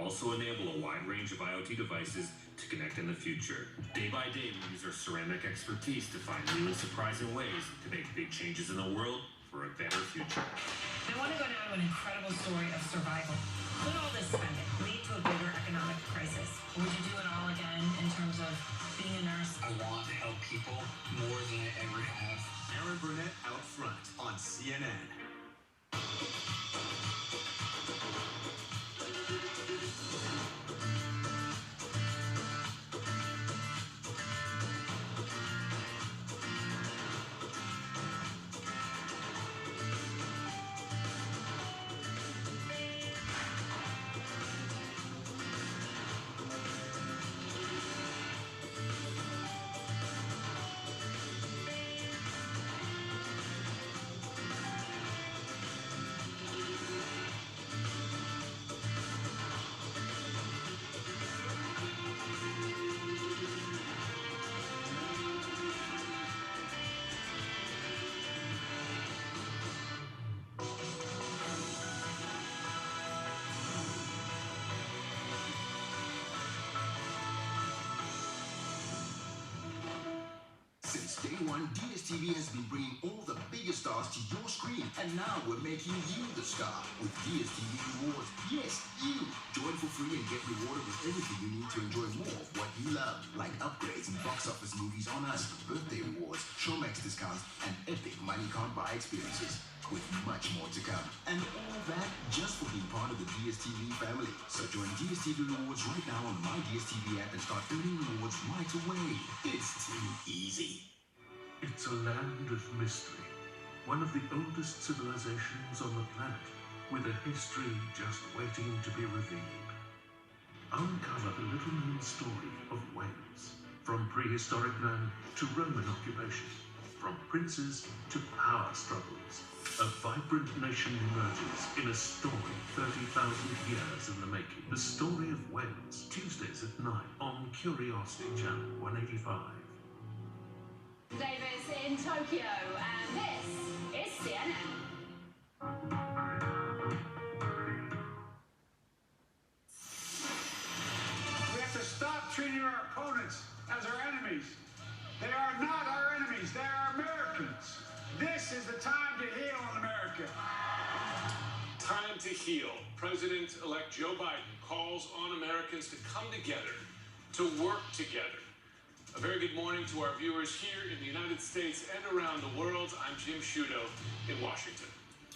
also enable a wide range of IoT devices to connect in the future. Day by day, we use our ceramic expertise to find new and surprising ways to make big changes in the world for a better future. I want to go now to an incredible story of survival. Could all this spending lead to a bigger economic crisis? Would you do it all again in terms of being a nurse? I want to help people more than I ever have. Aaron Burnett out front on CNN. Since day one, DSTV has been bringing all the biggest stars to your screen, and now we're making you the star with DSTV Rewards. Yes, you! Join for free and get rewarded with everything you need to enjoy more of what you love, like upgrades and box office movies on us, birthday rewards, Showmax discounts, and epic money can't buy experiences. With much more to come. And all that just for being part of the DSTV family. So join DSTV Rewards right now on my DSTV app and start earning rewards right away. It's too easy. It's a land of mystery, one of the oldest civilizations on the planet, with a history just waiting to be revealed. Uncover the little-known story of Wales, from prehistoric man to Roman occupation, from princes to power struggles. A vibrant nation emerges in a story 30,000 years in the making. The Story of Wales, Tuesdays at 9 on Curiosity Channel 185. Davis in Tokyo, and this is CNN. We have to stop treating our opponents as our enemies. They are not our enemies, they are Americans. This is the time to heal in America. Time to heal. President-elect Joe Biden calls on Americans to come together, to work together. A very good morning to our viewers here in the United States and around the world. I'm Jim Sciutto in Washington.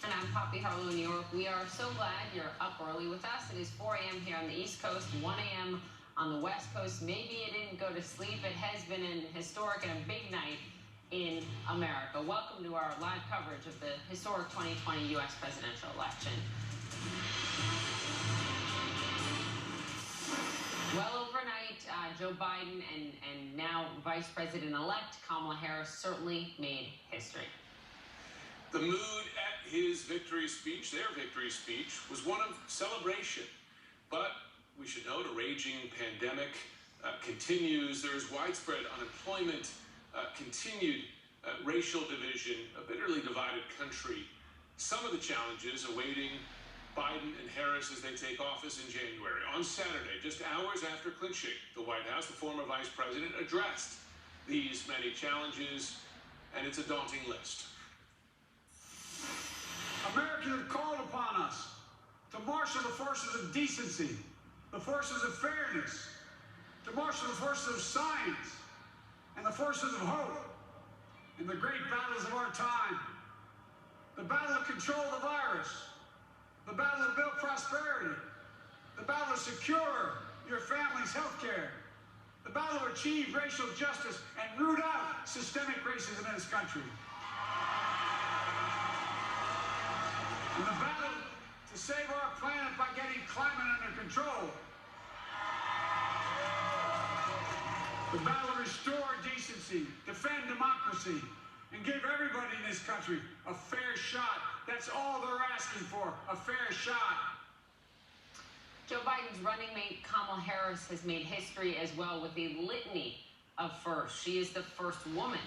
And I'm Poppy Harlow in New York. We are so glad you're up early with us. It is 4 a.m. here on the East Coast, 1 a.m. on the West Coast. Maybe you didn't go to sleep. It has been an historic and a big night in America. Welcome to our live coverage of the historic 2020 U.S. presidential election. Well, overnight, Joe Biden and now Vice President-elect Kamala Harris certainly made history. The mood at his victory speech, their victory speech, was one of celebration. But we should note a raging pandemic continues. There is widespread unemployment, continued racial division, a bitterly divided country. Some of the challenges awaiting Biden and Harris as they take office in January. On Saturday, just hours after clinching the White House, the former vice president addressed these many challenges, and it's a daunting list. Americans have called upon us to marshal the forces of decency, the forces of fairness, to marshal the forces of science, and the forces of hope in the great battles of our time. The battle to control the virus, the battle to build prosperity, the battle to secure your family's health care, the battle to achieve racial justice and root out systemic racism in this country. And the battle to save our planet by getting climate under control. The battle to restore decency, defend democracy, and give everybody in this country a fair shot. That's all they're asking for, a fair shot. Joe Biden's running mate Kamala Harris has made history as well with a litany of firsts. She is the first woman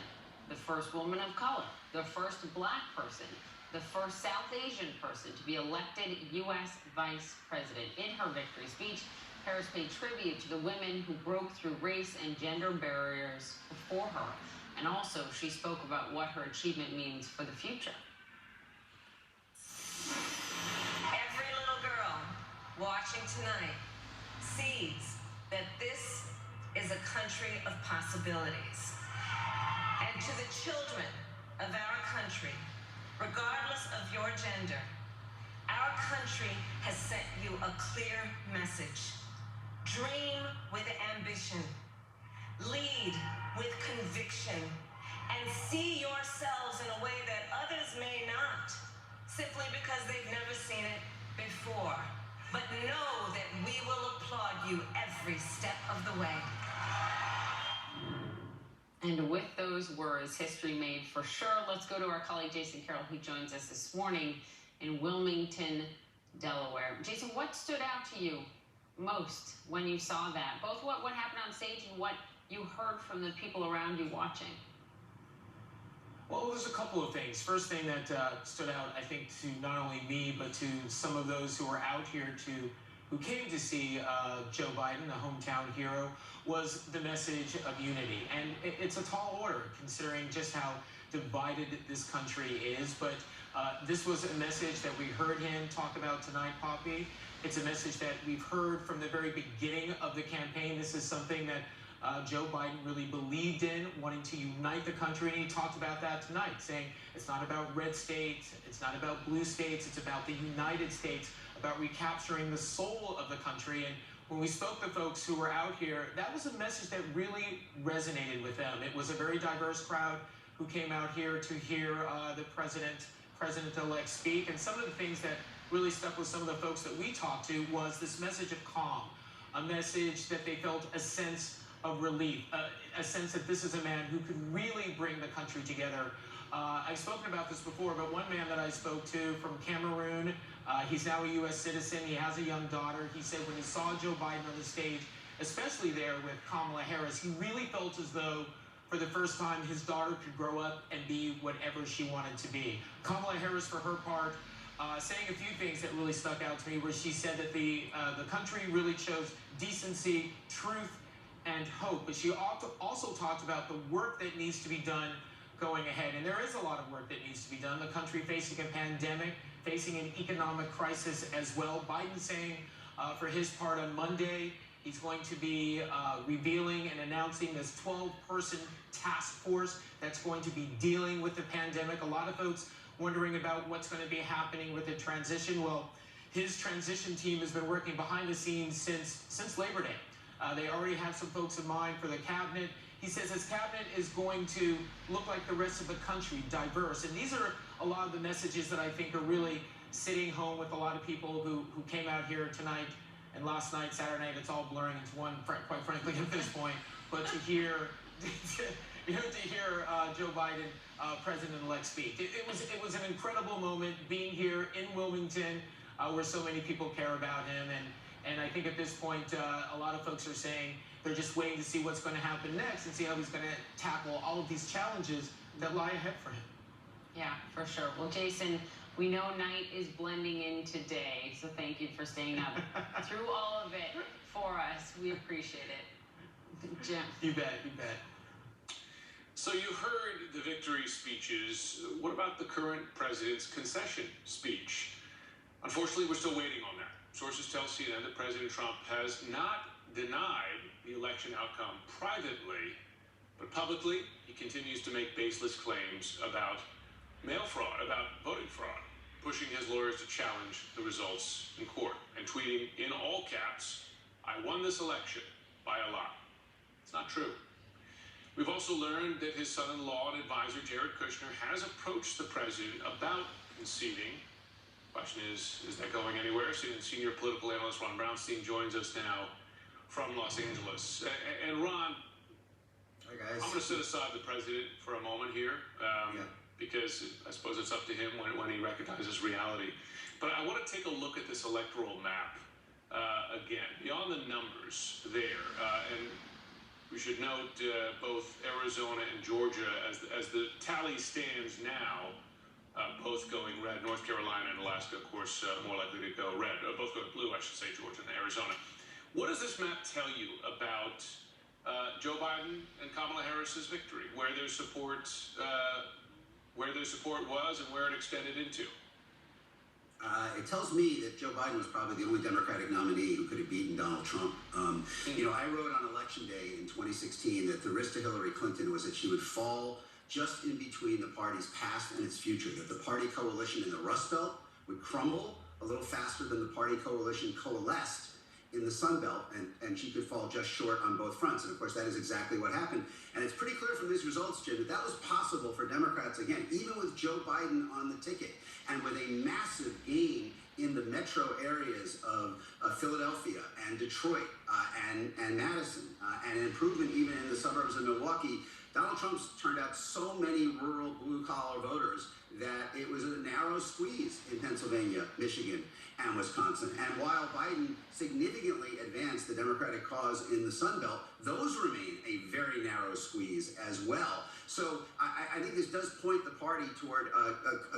of color, the first black person the first South Asian person to be elected U.S. Vice President. In her victory speech, Harris paid tribute to the women who broke through race and gender barriers before her. And also, she spoke about what her achievement means for the future. Every little girl watching tonight sees that this is a country of possibilities. And to the children of our country, regardless of your gender, our country has sent you a clear message. Dream with ambition, lead with conviction, and see yourselves in a way that others may not, simply because they've never seen it before. But know that we will applaud you every step of the way. And with those words, history made for sure. Let's go to our colleague Jason Carroll, who joins us this morning in Wilmington, Delaware. Jason, what stood out to you most when you saw that? Both what happened on stage and what you heard from the people around you watching. Well, there's a couple of things. First thing that stood out, I think, to not only me, but to some of those who were out here who came to see Joe Biden, a hometown hero, was the message of unity. And it's a tall order, considering just how divided this country is. But this was a message that we heard him talk about tonight, Poppy. It's a message that we've heard from the very beginning of the campaign. This is something that Joe Biden really believed in, wanting to unite the country, and he talked about that tonight, saying it's not about red states, it's not about blue states, it's about the United States, about recapturing the soul of the country. And when we spoke to folks who were out here, that was a message that really resonated with them. It was a very diverse crowd who came out here to hear the President-elect speak. And some of the things that really stuck with some of the folks that we talked to was this message of calm, a message that they felt a sense of relief, a sense that this is a man who could really bring the country together. I've spoken about this before, but one man that I spoke to from Cameroon, he's now a U.S. citizen, he has a young daughter. He said when he saw Joe Biden on the stage, especially there with Kamala Harris, he really felt as though for the first time his daughter could grow up and be whatever she wanted to be. Kamala Harris, for her part, saying a few things that really stuck out to me, where she said that the country really chose decency, truth, and hope. But she also talked about the work that needs to be done going ahead. And there is a lot of work that needs to be done. The country facing a pandemic, facing an economic crisis as well. Biden saying for his part on Monday, he's going to be revealing and announcing this 12-person task force that's going to be dealing with the pandemic. A lot of folks wondering about what's going to be happening with the transition. Well, his transition team has been working behind the scenes since Labor Day. They already have some folks in mind for the cabinet. He says his cabinet is going to look like the rest of the country, diverse. And these are a lot of the messages that I think are really sitting home with a lot of people who came out here tonight and last night, Saturday night. It's all blurring into one, quite frankly, at this point. But to hear Joe Biden, President-elect, speak, it was an incredible moment being here in Wilmington, where so many people care about him. And I think at this point, a lot of folks are saying they're just waiting to see what's going to happen next and see how he's going to tackle all of these challenges that lie ahead for him. Yeah, for sure. Well, Jason, we know night is blending into day, so thank you for staying up through all of it for us. We appreciate it. Jim. You bet. So you heard the victory speeches. What about the current president's concession speech? Unfortunately, we're still waiting on that. Sources tell CNN that President Trump has not denied the election outcome privately, but publicly he continues to make baseless claims about mail fraud, about voting fraud, pushing his lawyers to challenge the results in court, and tweeting in all caps, "I won this election by a lot." It's not true. We've also learned that his son-in-law and advisor, Jared Kushner, has approached the president about conceding. Question is that going anywhere? Senior political analyst Ron Brownstein joins us now from Los Angeles. And Ron, hi guys. I'm going to set aside the president for a moment here, because I suppose it's up to him when he recognizes reality. But I want to take a look at this electoral map again, beyond the numbers there. And we should note both Arizona and Georgia, as the tally stands now, both going red. North Carolina and Alaska, of course, more likely to go red. Both going blue, I should say, Georgia and Arizona. What does this map tell you about Joe Biden and Kamala Harris's victory, where their support was and where it extended into? It tells me that Joe Biden was probably the only Democratic nominee who could have beaten Donald Trump. I wrote on Election Day in 2016 that the risk to Hillary Clinton was that she would fall just in between the party's past and its future, that the party coalition in the Rust Belt would crumble a little faster than the party coalition coalesced in the Sun Belt, and she could fall just short on both fronts. And of course, that is exactly what happened. And it's pretty clear from these results, Jim, that was possible for Democrats, again, even with Joe Biden on the ticket, and with a massive gain in the metro areas of Philadelphia and Detroit and Madison, and an improvement even in the suburbs of Milwaukee. Donald Trump's turned out so many rural blue-collar voters that it was a narrow squeeze in Pennsylvania, Michigan, and Wisconsin. And while Biden significantly advanced the Democratic cause in the Sun Belt, those remain a very narrow squeeze as well. So I think this does point the party toward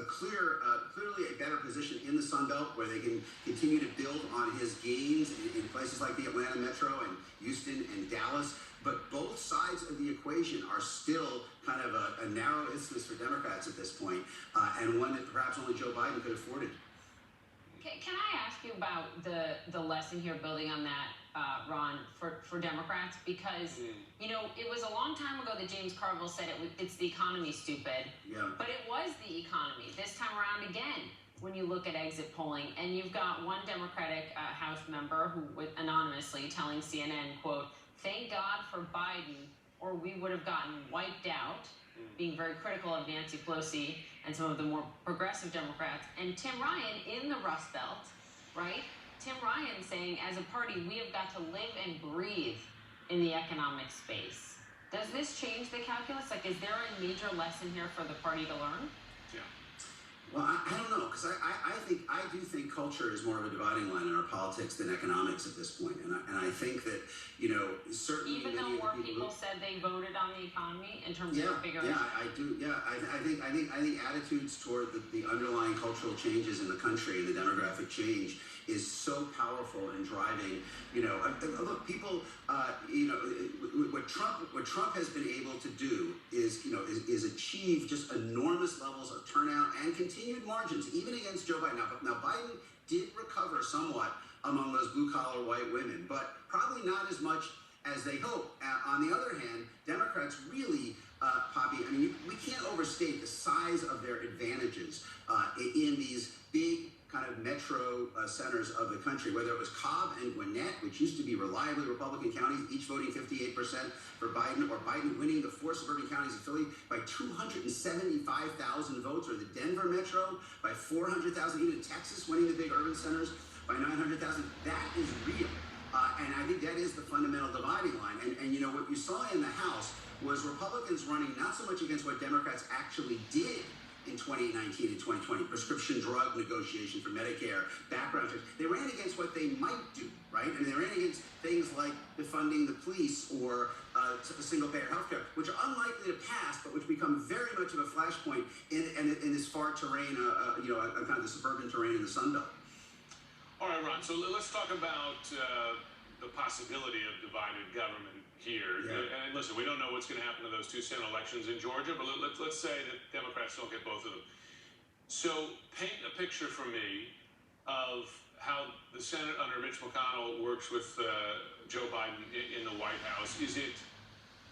clearly a better position in the Sun Belt, where they can continue to build on his gains in places like the Atlanta metro and Houston and Dallas. But both sides of the equation are still kind of a narrow isthmus for Democrats at this point, and one that perhaps only Joe Biden could have afforded. Can I ask you about the lesson here, building on that, Ron, for Democrats? Because, it was a long time ago that James Carville said it's the economy, stupid. Yeah. But it was the economy. This time around again, when you look at exit polling, and you've got one Democratic House member who, anonymously, telling CNN, quote, "Thank God for Biden, or we would have gotten wiped out," being very critical of Nancy Pelosi and some of the more progressive Democrats. And Tim Ryan in the Rust Belt, right? Tim Ryan saying, as a party, we have got to live and breathe in the economic space. Does this change the calculus? Like, is there a major lesson here for the party to learn? Yeah. Well, I don't know, because I do think culture is more of a dividing line in our politics than economics at this point, and I think that certainly even though more people said they voted on the economy in terms of bigger. Yeah, I do. Yeah, I think attitudes toward the underlying cultural changes in the country and the demographic change is so powerful in driving. Look, people. What Trump has been able to do is achieve just enormous levels of turnout and continued margins, even against Joe Biden. Now Biden did recover somewhat among those blue-collar white women, but probably not as much as they hope. On the other hand, Democrats really, Poppy, we can't overstate the size of their advantages in these big kind of metro centers of the country, whether it was Cobb and Gwinnett, which used to be reliably Republican counties, each voting 58% for Biden, or Biden winning the 4 suburban counties of Philly by 275,000 votes, or the Denver metro by 400,000, even Texas winning the big urban centers by 900,000. That is real. And I think that is the fundamental dividing line. And what you saw in the House was Republicans running not so much against what Democrats actually did in 2019 and 2020, prescription drug negotiation for Medicare, background checks. They ran against what they might do, right? And they ran against things like defunding the police or single-payer healthcare, which are unlikely to pass, but which become very much of a flashpoint in this far terrain, kind of the suburban terrain in the Sun Belt. All right, Ron, so let's talk about the possibility of divided government here. Yeah. And listen, we don't know what's going to happen to those 2 Senate elections in Georgia, but let's say that Democrats don't get both of them. So paint a picture for me of how the Senate under Mitch McConnell works with Joe Biden in the White House. Is it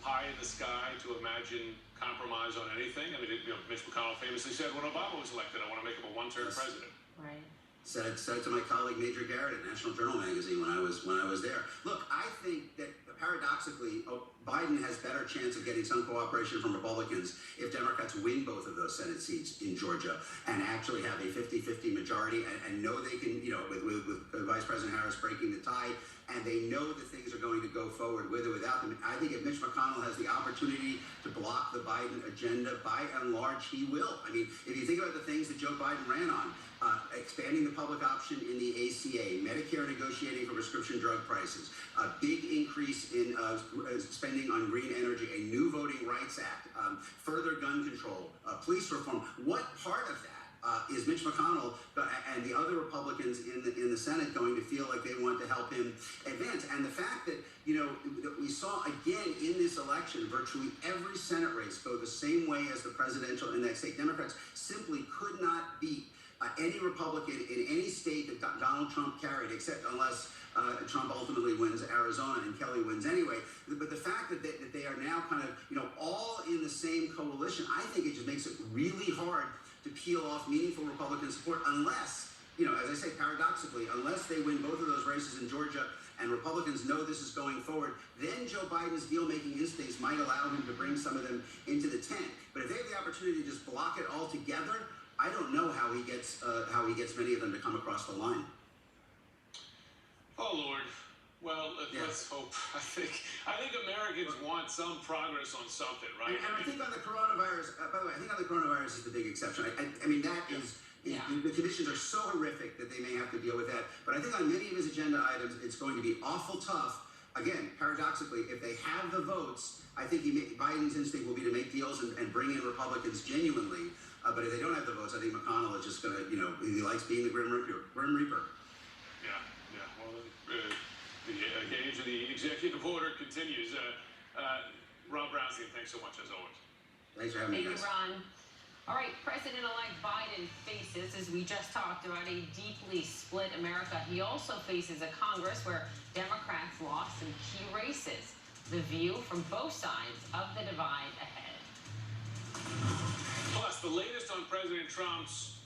pie in the sky to imagine compromise on anything? I mean, Mitch McConnell famously said when Obama was elected, I want to make him a one-term president. Right. Said it to my colleague Major Garrett at National Journal magazine when I was there. Look, I think that paradoxically, Biden has better chance of getting some cooperation from Republicans if Democrats win both of those Senate seats in Georgia and actually have a 50-50 majority and know they can, with Vice President Harris breaking the tie and they know that things are going to go forward with or without them. I think if Mitch McConnell has the opportunity to block the Biden agenda, by and large, he will. I mean, if you think about the things that Joe Biden ran on, expanding the public option in the ACA, Medicare negotiating for prescription drug prices, a big increase in spending on green energy, a new Voting Rights Act, further gun control, police reform. What part of that is Mitch McConnell and the other Republicans in the Senate going to feel like they want to help him advance? And the fact that, you know, that we saw again in this election, virtually every Senate race go the same way as the presidential and that state Democrats simply could not beat any Republican in any state that Donald Trump carried, except unless Trump ultimately wins Arizona and Kelly wins anyway. But the fact that they are now kind of, you know, all in the same coalition, I think it just makes it really hard to peel off meaningful Republican support unless, you know, as I say, paradoxically, unless they win both of those races in Georgia and Republicans know this is going forward, then Joe Biden's deal-making instincts might allow him to bring some of them into the tent. But if they have the opportunity to just block it all together, I don't know how he gets many of them to come across the line. Oh Lord. Well, let's hope. I think Americans want some progress on something, right? And I think on the coronavirus, by the way, I think on the coronavirus is the big exception. I mean, that is, the conditions are so horrific that they may have to deal with that. But I think on many of his agenda items, it's going to be awful tough. Again, paradoxically, if they have the votes, I think Biden's instinct will be to make deals and bring in Republicans genuinely. But if they don't have the votes, I think McConnell is just going to, you know, he likes being the Grim Reaper. Yeah. Well, the age of the executive order continues. Rob Brownstein, thanks so much as always. Thanks for having me, guys. Thank you, Ron. All right, President-elect Biden faces, as we just talked about, a deeply split America. He also faces a Congress where Democrats lost some key races. The view from both sides of the divide ahead. Plus, the latest on President Trump's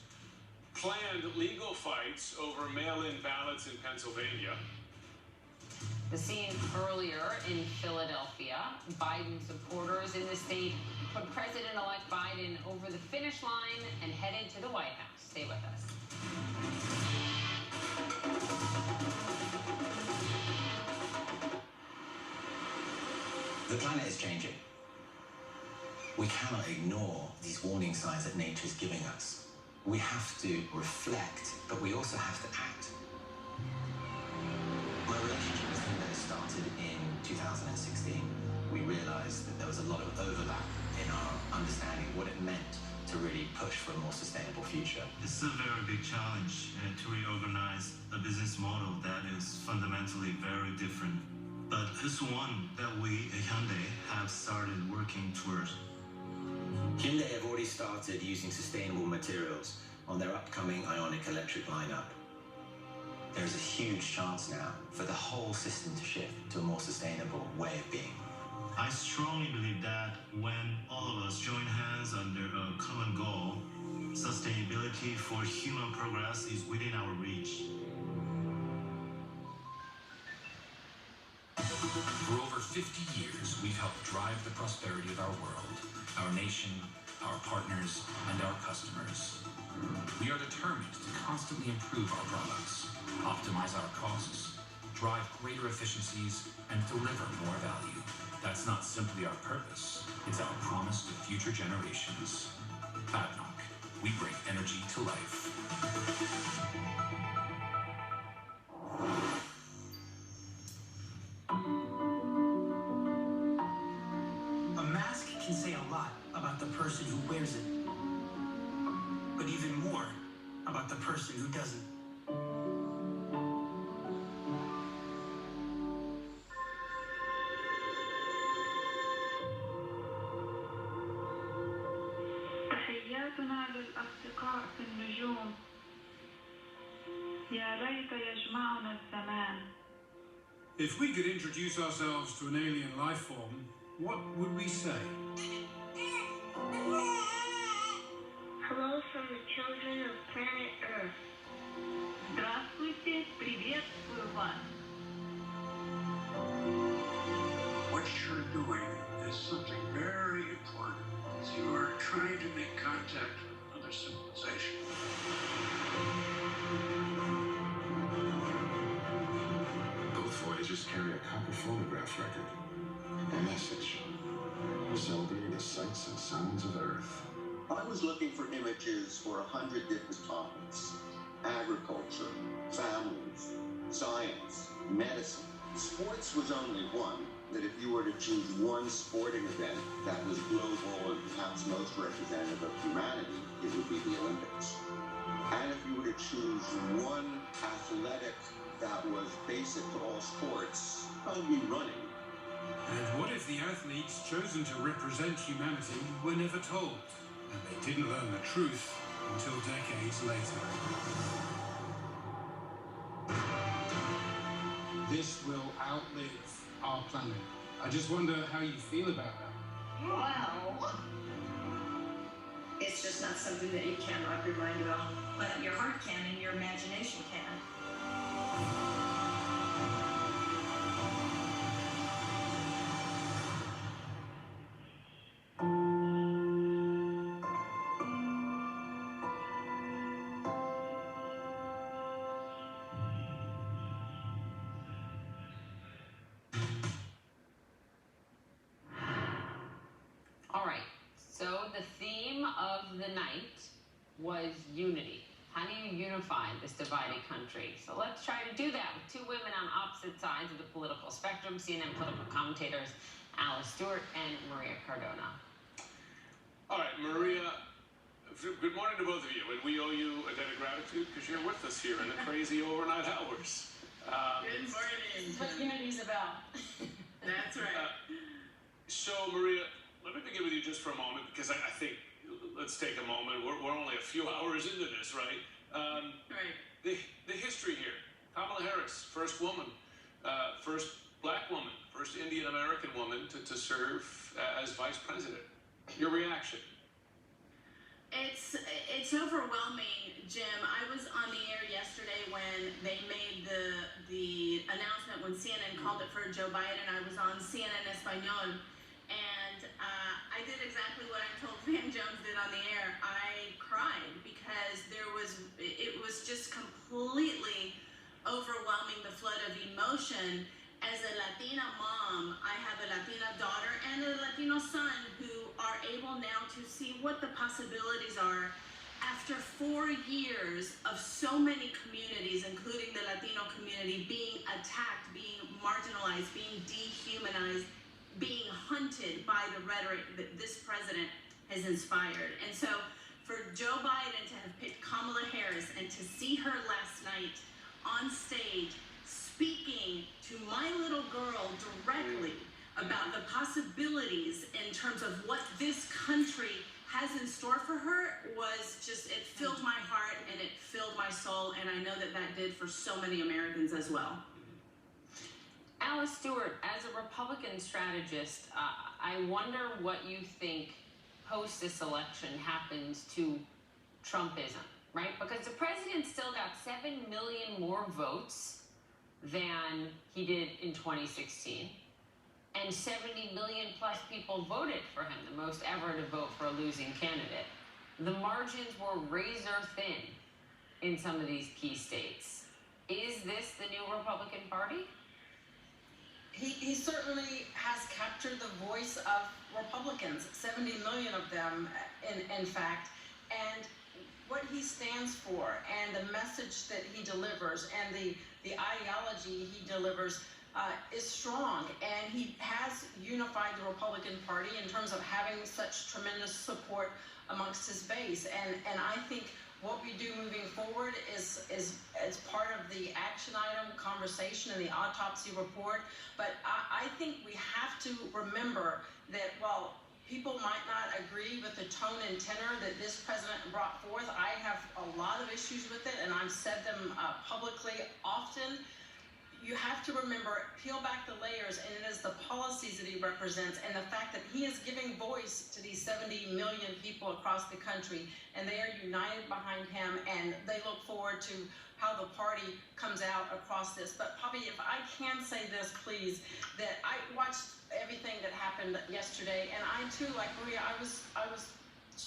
planned legal fights over mail-in ballots in Pennsylvania. The scene earlier in Philadelphia, Biden supporters in the state put President-elect Biden over the finish line and headed to the White House. Stay with us. The planet is changing. We cannot ignore these warning signs that nature is giving us. We have to reflect, but we also have to act. My relationship with Linda started in 2016. We realized that there was a lot of overlap in our understanding of what it meant to really push for a more sustainable future. It's a very big challenge to reorganize a business model that is fundamentally very different. But it's one that we at Hyundai have started working towards. Hyundai have already started using sustainable materials on their upcoming Ioniq electric lineup. There is a huge chance now for the whole system to shift to a more sustainable way of being. I strongly believe that when all of us join hands under a common goal, sustainability for human progress is within our reach. For over 50 years, we've helped drive the prosperity of our world, our nation, our partners, and our customers. We are determined to constantly improve our products, optimize our costs, drive greater efficiencies, and deliver more value. That's not simply our purpose, it's our promise to future generations. ADNOC, we bring energy to life. A mask can say a lot about the person who wears it, but even more about the person who doesn't. تحياتنا للأصدقاء في النجوم. يا ريت يجمعنا الزمان. If we could introduce ourselves to an alien life form, what would we say? Hello from the children of planet Earth. Здравствуйте, приветствую вас. What you're doing is something very important. You are trying to make contact with another civilization. Both voyages just carry a copper phonograph record. A message. We're celebrating the sights and sounds of Earth. I was looking for images for 100 different topics. Agriculture, families, science, medicine. Sports was only one, that if you were to choose one sporting event that was global and perhaps most representative of humanity, it would be the Olympics. And if you were to choose one athletic that was basic to all sports, I would be running. And what if the athletes chosen to represent humanity were never told, and they didn't learn the truth until decades later? This will outlive our planet. I just wonder how you feel about that. Well, it's just not something that you can wrap your mind around, but your heart can and your imagination can. All right, so the theme of the night was unity. How do you unify this divided country? So let's try to do that with two women on opposite sides of the political spectrum, CNN political commentators Alice Stewart and Maria Cardona. All right, Maria, good morning to both of you. And we owe you a debt of gratitude because you're with us here in the crazy overnight hours. Good morning. This is what unity's about. That's right. So, Maria, let me begin with you just for a moment because I think, let's take a moment. We're only a few hours into this, right? Right. The history here. Kamala Harris, first woman, first black woman, first Indian American woman to serve as vice president. Your reaction? It's overwhelming, Jim. I was on the air yesterday when they made the announcement when CNN called it for Joe Biden. I was on CNN Español, and I did exactly what I'm told Van Jones did on the air. I cried because it was just completely overwhelming, the flood of emotion. As a Latina mom, I have a Latina daughter and a Latino son who are able now to see what the possibilities are after 4 years of so many communities, including the Latino community, being attacked, being marginalized, being dehumanized, being hunted by the rhetoric that this president has inspired. And so for Joe Biden to have picked Kamala Harris and to see her last night on stage speaking to my little girl directly about the possibilities in terms of what this country has in store for her was just, it filled my heart and it filled my soul, and I know that that did for so many Americans as well. Alice Stewart, as a Republican strategist, I wonder what you think post this election happens to Trumpism, right? Because the president still got 7 million more votes than he did in 2016. And 70 million plus people voted for him, the most ever to vote for a losing candidate. The margins were razor thin in some of these key states. Is this the new Republican Party? He certainly has captured the voice of Republicans, 70 million of them, in fact. And what he stands for and the message that he delivers and the ideology he delivers is strong, and he has unified the Republican Party in terms of having such tremendous support amongst his base. And I think what we do moving forward is as part of the action item conversation and the autopsy report. But I think we have to remember that while people might not agree with the tone and tenor that this president brought forth, I have a lot of issues with it, and I've said them publicly often. You have to remember, peel back the layers, and it is the policies that he represents and the fact that he is giving voice to these 70 million people across the country, and they are united behind him, and they look forward to how the party comes out across this. But Poppy, if I can say this, please, that I watched everything that happened yesterday, and I too, like Maria, I was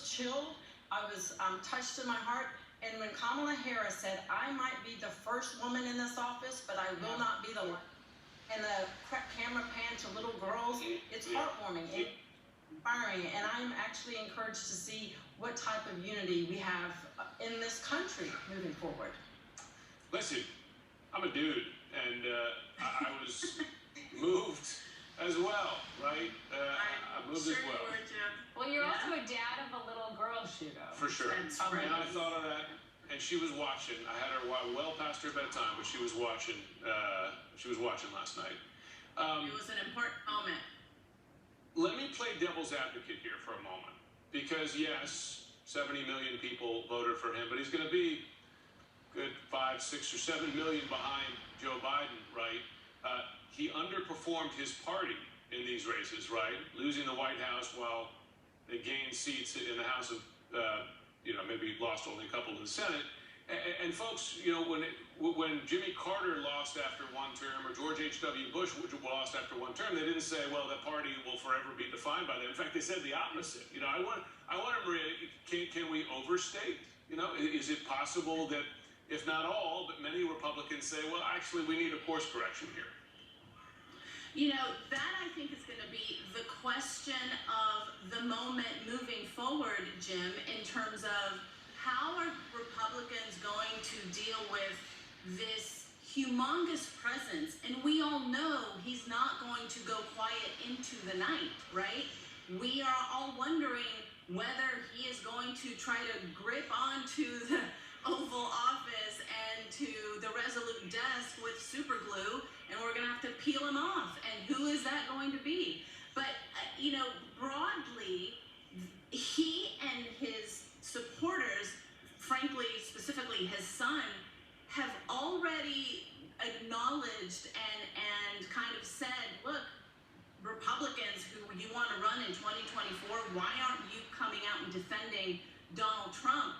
chilled, I was touched in my heart. And when Kamala Harris said, I might be the first woman in this office, but I will not be the last. and the camera pan to little girls, it's heartwarming and inspiring. And I'm actually encouraged to see what type of unity we have in this country moving forward. Listen, I'm a dude, and I was moved as well, right? I moved as well. Well, you're also a dad of a little girl, Shugo. For sure. And I thought of that, and she was watching. I had her well past her bedtime, but she was watching. She was watching last night. It was an important moment. Let me play devil's advocate here for a moment, because yes, 70 million people voted for him, but he's going to be good 5, 6, or 7 million behind Joe Biden, right? He underperformed his party in these races, right? Losing the White House while they gained seats in the House of, maybe lost only a couple in the Senate. And folks, when Jimmy Carter lost after one term, or George H.W. Bush lost after one term, they didn't say, well, that party will forever be defined by them. In fact, they said the opposite. I wonder, Maria, can we overstate? Is it possible that, if not all, but many Republicans say, well, actually, we need a course correction here? That I think is going to be the question of the moment moving forward, Jim, in terms of how are Republicans going to deal with this humongous presence? And we all know he's not going to go quiet into the night, right? We are all wondering whether he is going to try to grip onto the Oval Office and to the Resolute desk with super glue, and we're going to have to peel him off. And who is that going to be? But, broadly, he and his supporters, frankly, specifically his son, have already acknowledged and kind of said, look, Republicans who you want to run in 2024, why aren't you coming out and defending Donald Trump?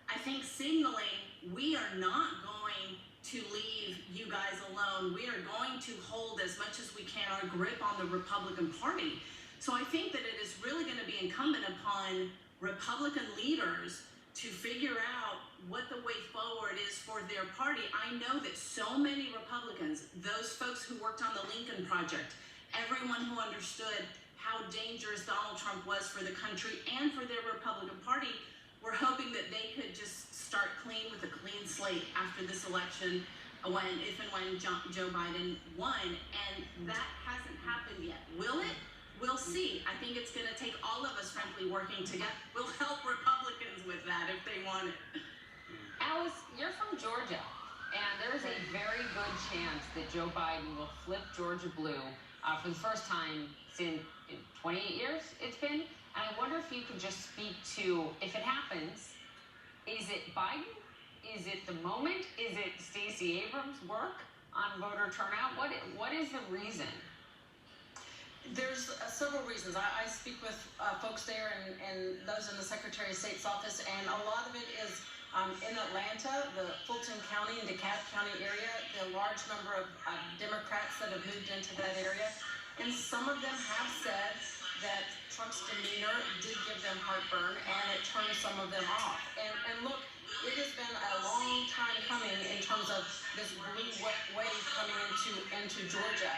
I think signaling we are not going to leave you guys alone. We are going to hold as much as we can our grip on the Republican Party. So I think that it is really going to be incumbent upon Republican leaders to figure out what the way forward is for their party. I know that so many Republicans, those folks who worked on the Lincoln Project, everyone who understood how dangerous Donald Trump was for the country and for their Republican Party, were hoping that they could just start clean with a clean slate after this election, if and when Joe Biden won. And that hasn't happened yet. Will it? We'll see. I think it's going to take all of us, frankly, working together. We'll help Republicans with that if they want it. Alice, you're from Georgia, and there's a very good chance that Joe Biden will flip Georgia blue for the first time in 28 years it's been. And I wonder if you could just speak to, if it happens, is it Biden? Is it the moment? Is it Stacey Abrams' work on voter turnout? What is the reason? There's several reasons. I speak with folks there and those in the Secretary of State's office, and a lot of it is in Atlanta, the Fulton County and DeKalb County area, the large number of Democrats that have moved into that area. And some of them have said that Trump's demeanor did give them heartburn, and it turned some of them off. And look, it has been a long time coming in terms of this blue wave coming into Georgia.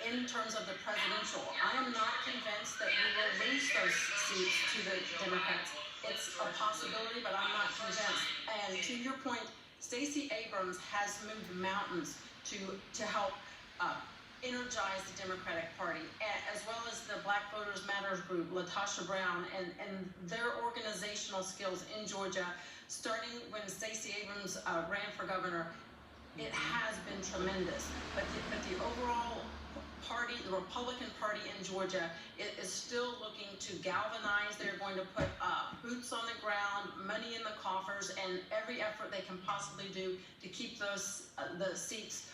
In terms of the presidential, I am not convinced that we will lose those seats to the Democrats. It's a possibility, but I'm not convinced. And to your point, Stacey Abrams has moved mountains to help energize the Democratic Party, as well as the Black Voters Matters group, LaTosha Brown, and their organizational skills in Georgia, starting when Stacey Abrams ran for governor. It has been tremendous. But the overall party, the Republican Party in Georgia, is still looking to galvanize. They're going to put boots on the ground, money in the coffers, and every effort they can possibly do to keep those the seats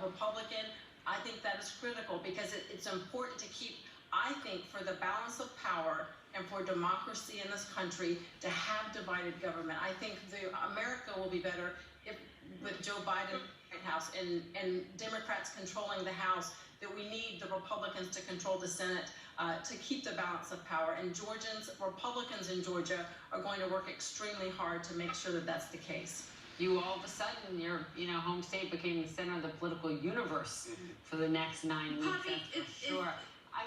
Republican. I think that is critical because it's important to keep, I think, for the balance of power and for democracy in this country, to have divided government. I think America will be better with Joe Biden in the White House and Democrats controlling the House, that we need the Republicans to control the Senate to keep the balance of power. And Republicans in Georgia are going to work extremely hard to make sure that that's the case. you all of a sudden, your home state became the center of the political universe for the next 9 weeks. Poppy, that's for sure.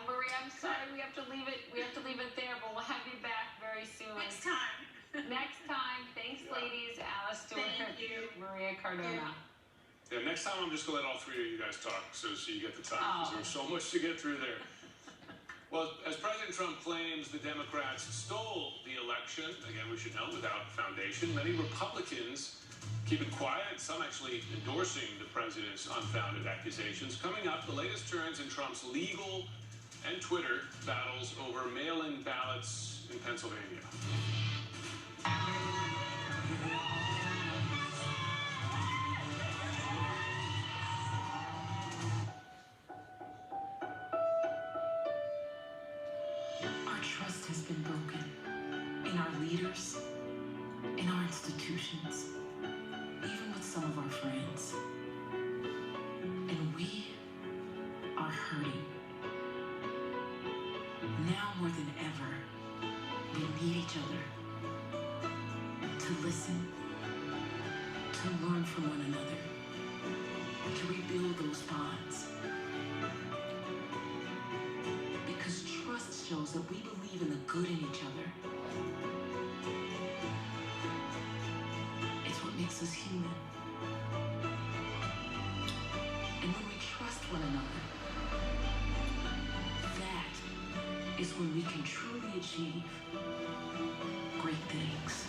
Marie, I'm sorry, we have to leave it there, but we'll have you back very soon. Next time. Next time. Thanks, ladies. Alice Stewart, Thank you. Maria Cardona. Yeah, next time I'm just going to let all three of you guys talk so you get the time, because there's so much to get through there. Well, as President Trump claims the Democrats stole the election, again, we should note, without foundation, many Republicans keep it quiet, some actually endorsing the president's unfounded accusations. Coming up, the latest turns in Trump's legal and Twitter battles over mail-in ballots in Pennsylvania. Our trust has been broken in our leaders, in our institutions, even with some of our friends. And we are hurting. Now more than ever, we need each other to listen, to learn from one another, to rebuild those bonds. Because trust shows that we believe in the good in each other. It's what makes us human. And when we trust one another, that is when we can truly achieve great things.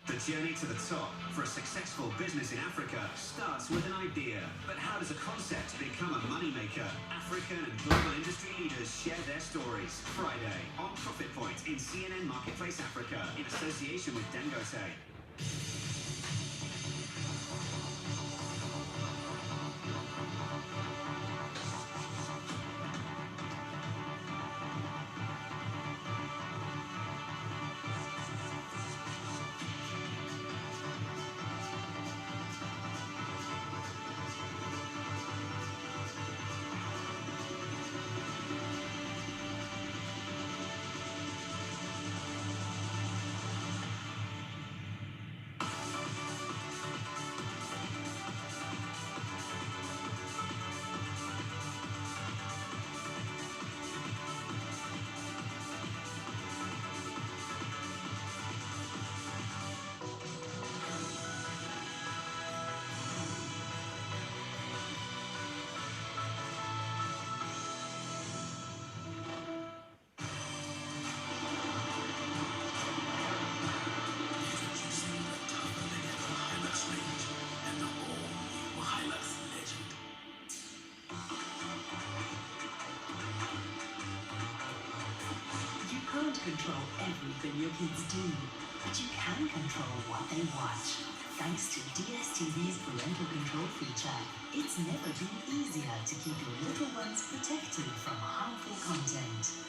The journey to the top for a successful business in Africa starts with an idea. But how does a concept become a moneymaker? African and global industry leaders share their stories. Friday on Profit Point in CNN Marketplace Africa in association with Dangote. Control everything your kids do, but you can control what they watch. Thanks to DSTV's parental control feature, it's never been easier to keep your little ones protected from harmful content.